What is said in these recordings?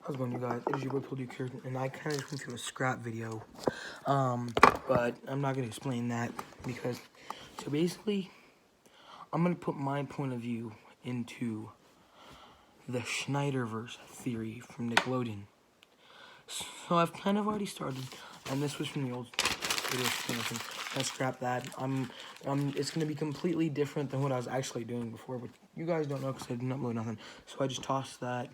How's it going, you guys? It is your boy Duke here, and I kind of just went to a scrap video, but I'm not going to explain that because, so basically, I'm going to put my point of view into the Schneiderverse theory from Nickelodeon. So I've kind of already started, and this was from the old video. I scrap that. It's going to be completely different than what I was actually doing before, but you guys don't know because I didn't upload nothing. So I just tossed that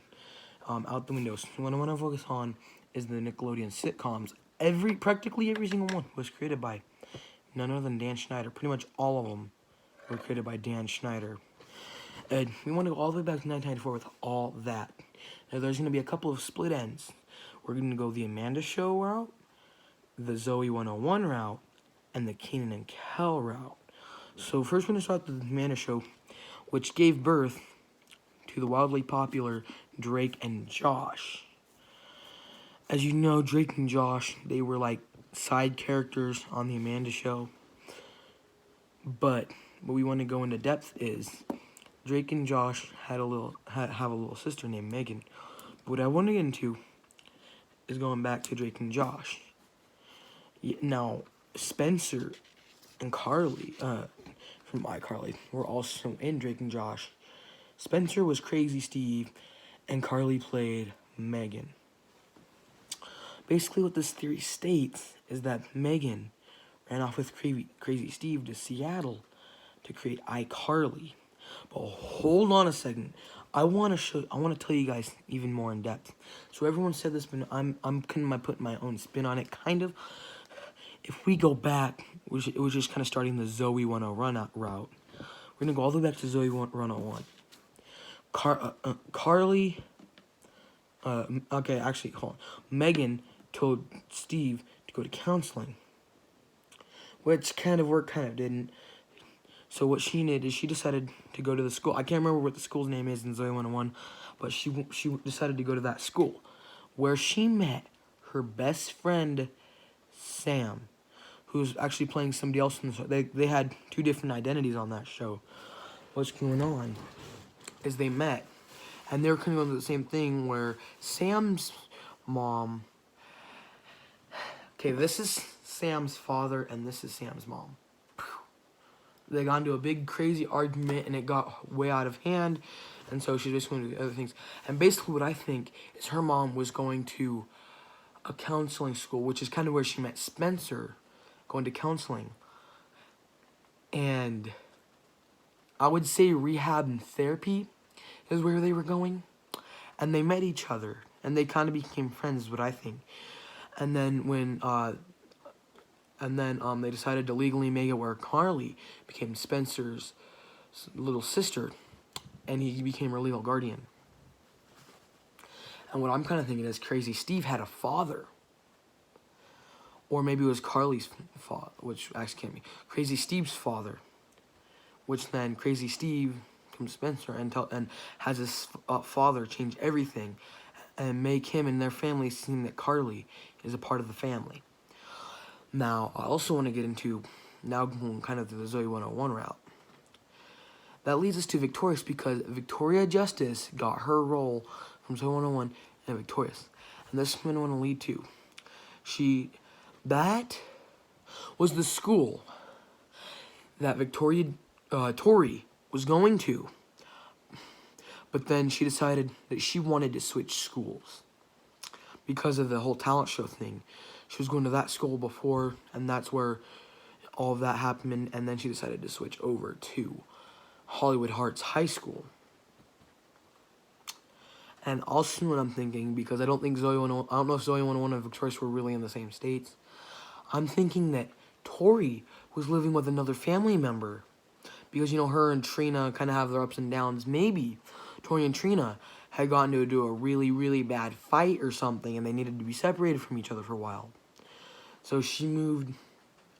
out the window. So what I want to focus on is the Nickelodeon sitcoms. Practically every single one was created by none other than Dan Schneider. Pretty much all of them were created by Dan Schneider. And we want to go all the way back to 1994 with all that. Now there's going to be a couple of split ends. We're going to go the Amanda Show route, the Zoe 101 route, and the Kenan and Kel route. So first we're going to start with the Amanda Show, which gave birth to the wildly popular Drake and Josh. As you know, Drake and Josh, they were like side characters on the Amanda Show. But what we want to go into depth is Drake and Josh have a little sister named Megan. But what I want to get into is going back to Drake and Josh. Now, Spencer and Carly from iCarly were also in Drake and Josh. Spencer was Crazy Steve, and Carly played Megan. Basically, what this theory states is that Megan ran off with Crazy Steve to Seattle to create iCarly. But hold on a second. I want to tell you guys even more in depth. So everyone said this, but I'm kind of putting my own spin on it, kind of. If we go back, it was just kind of starting the Zoe 101 route. We're gonna go all the way back to Zoe 101. Carly. Okay, actually, hold on. Megan told Steve to go to counseling, which kind of worked, kind of didn't. So what she did is she decided to go to the school. I can't remember what the school's name is in Zoe 101, but she decided to go to that school, where she met her best friend, Sam, who's actually playing somebody else in the show. They had two different identities on that show. What's going on is they met, and they were kind of going through the same thing where Sam's mom... Okay, this is Sam's father, and this is Sam's mom. They got into a big, crazy argument, and it got way out of hand, and so she's just going to do other things. And basically what I think is her mom was going to a counseling school, which is kind of where she met Spencer, going to counseling. And I would say rehab and therapy is where they were going. And they met each other, and they kind of became friends, is what I think. And then when they decided to legally make it where Carly became Spencer's little sister, and he became her legal guardian. And what I'm kind of thinking is Crazy Steve had a father. Or maybe it was Carly's father, which actually can't be. Crazy Steve's father. Which then Crazy Steve becomes Spencer and has his father change everything and make him and their family seem that Carly is a part of the family. Now, I also want to get into, now going kind of to the Zoe 101 route. That leads us to Victorious, because Victoria Justice got her role from Zoe 101 and Victorious. And this is what I want to lead to. That was the school that Tori was going to. But then she decided that she wanted to switch schools because of the whole talent show thing. She was going to that school before, and that's where all of that happened, and then she decided to switch over to Hollywood Hearts High School. And also what I'm thinking, because I don't know if Zoe 101 and Victorious were really in the same states, I'm thinking that Tori was living with another family member. Because, you know, her and Trina kind of have their ups and downs. Maybe Tori and Trina had gotten to do a really, really bad fight or something, and they needed to be separated from each other for a while. So she moved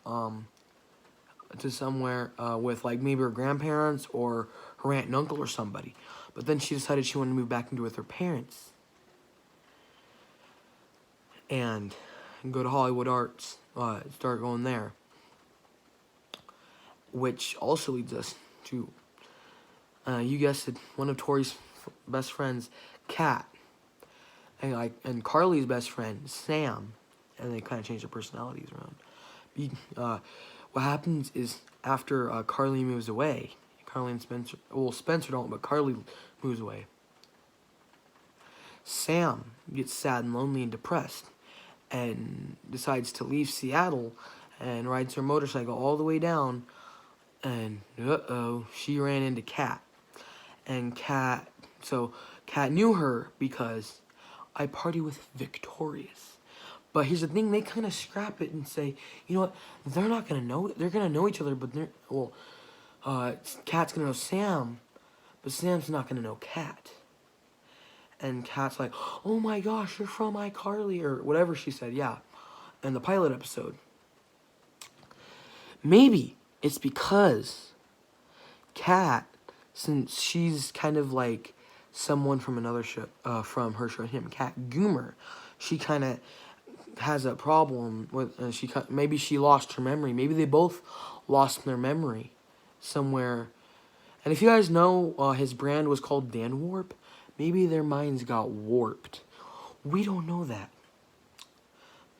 to somewhere with, like, maybe her grandparents or her aunt and uncle or somebody. But then she decided she wanted to move back into with her parents. And go to Hollywood Arts, start going there. Which also leads us to, you guessed it, one of Tori's best friends, Kat. and Carly's best friend Sam, and they kind of changed their personalities around. What happens is after Carly moves away, Carly and Spencer, well, Spencer don't, but Carly moves away. Sam gets sad and lonely and depressed, and decides to leave Seattle, and rides her motorcycle all the way down, and she ran into Kat. And Kat knew her because I party with Victorious. But here's the thing, they kind of scrap it and say, you know what, they're not going to know, they're going to know each other, but Kat's going to know Sam, but Sam's not going to know Kat. And Kat's like, oh my gosh, you're from iCarly, or whatever she said, yeah, in the pilot episode. Maybe it's because Kat, since she's kind of like someone from another show, from her show, Kat Goomer, she kind of has a problem with, maybe she lost her memory. Maybe they both lost their memory somewhere. And if you guys know, his brand was called Dan Warp. Maybe their minds got warped. We don't know that.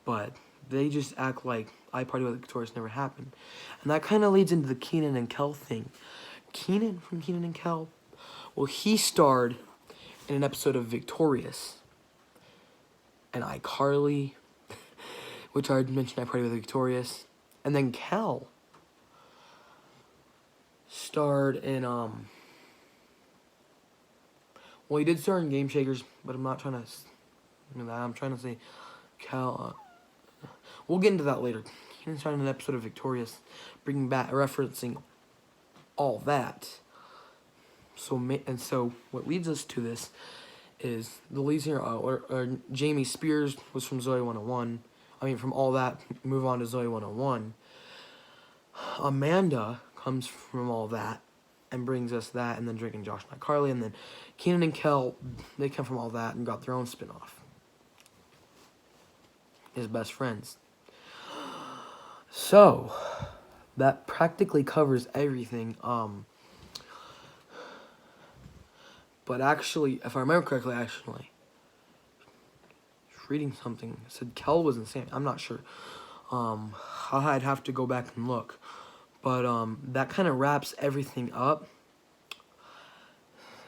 But they just act like I Party with Victorious never happened. And that kind of leads into the Kenan and Kel thing. Kenan from Kenan and Kel, well, he starred in an episode of Victorious and iCarly, which I already mentioned, I Party with Victorious. And then Kel starred in, well, he did star in Game Shakers, but I'm not trying to, I'm trying to say Kel, we'll get into that later. He starred in an episode of Victorious, referencing all that. So what leads us to this is the lead singer, Jamie Spears was from Zoe 101. From all that, move on to Zoe 101. Amanda comes from all that and brings us that, and then Drake and Josh and iCarly, and then Kenan and Kel, they come from all that and got their own spin-off. His best friends. So, that practically covers everything. But actually, if I remember correctly, reading something, it said Kel was insane. I'm not sure. I'd have to go back and look. But that kind of wraps everything up.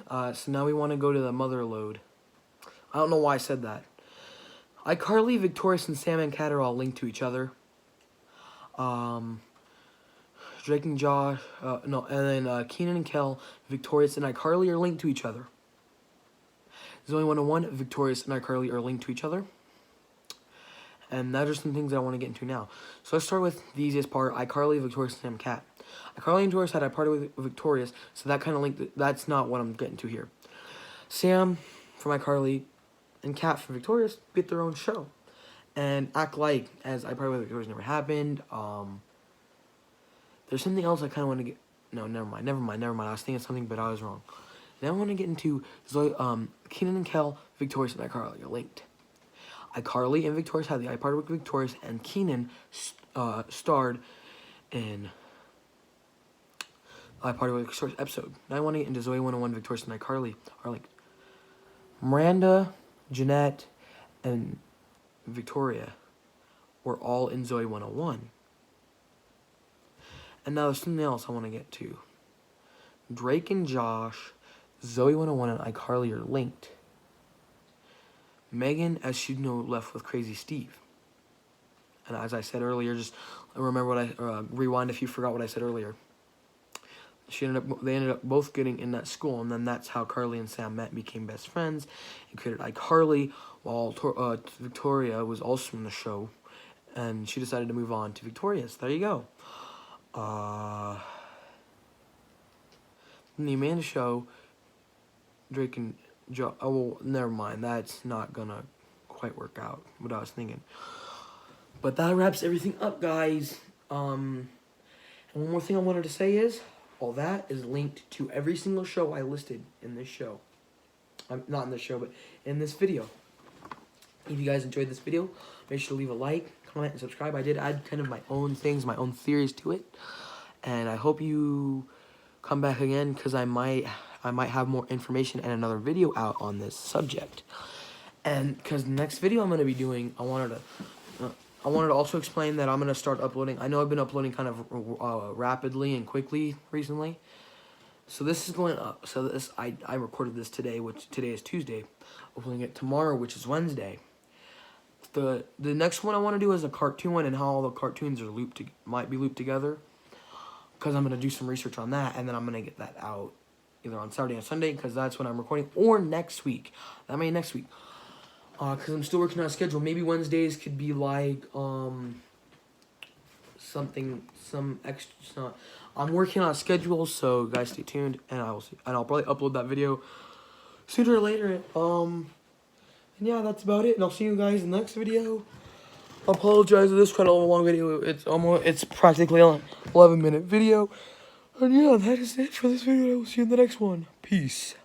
So now we want to go to the mother load. I don't know why I said that. iCarly, Victorious, and Sam and Kat are all linked to each other. Drake and Josh, and then Kenan and Kel, Victorious, and iCarly are linked to each other. Zoe 101, Victorious, and iCarly are linked to each other. And those are some things that I want to get into now. So let's start with the easiest part, iCarly, Victorious, and Sam, Kat. iCarly and Victorious had I Party with Victorious, so that kind of linked, that's not what I'm getting to here. Sam from iCarly and Kat from Victorious get their own show. And act like as I Party with Victorious never happened. There's something else I kind of want to get, no, never mind. I was thinking something, but I was wrong. Now I want to get into Kenan and Kel, Victorious, and iCarly are linked. iCarly and Victorious had the I Party with Victorious, and Kenan starred in I Party with Victorious episode. Now I want to get into Zoe 101, Victorious, and iCarly are linked. Miranda, Jeanette, and Victoria were all in Zoe 101. And now there's something else I want to get to. Drake and Josh, Zoe 101, and iCarly are linked. Megan, as she left with Crazy Steve. And as I said earlier, just remember rewind if you forgot what I said earlier. They ended up both getting in that school, and then that's how Carly and Sam met and became best friends and created iCarly, while Victoria was also in the show, and she decided to move on to Victorious. There you go. In the Amanda show, Drake and Joe. Oh, well, never mind. That's not gonna quite work out. What I was thinking. But that wraps everything up, guys. And one more thing I wanted to say is, all that is linked to every single show I listed in this show. Not in this show, but in this video. If you guys enjoyed this video, make sure to leave a like, comment, and subscribe. I did add kind of my own things, my own theories to it. And I hope you come back again, because I might have more information and another video out on this subject. And because the next video I'm going to be doing, I wanted to also explain that I'm going to start uploading. I know I've been uploading kind of rapidly and quickly recently. So this is going up. So this I recorded this today, which today is Tuesday. Uploading it tomorrow, which is Wednesday. The next one I want to do is a cartoon one, and how all the cartoons are might be looped together. Because I'm going to do some research on that, and then I'm going to get that out either on Saturday or Sunday, because that's when I'm recording, or next week. That may be next week. Because I'm still working on a schedule. Maybe Wednesdays could be like, some extra. I'm working on a schedule, so guys stay tuned, and I'll probably upload that video sooner or later. And yeah, that's about it, and I'll see you guys in the next video. I apologize for this kind of long video. It's practically an 11-minute video. And yeah, that is it for this video. I will see you in the next one. Peace.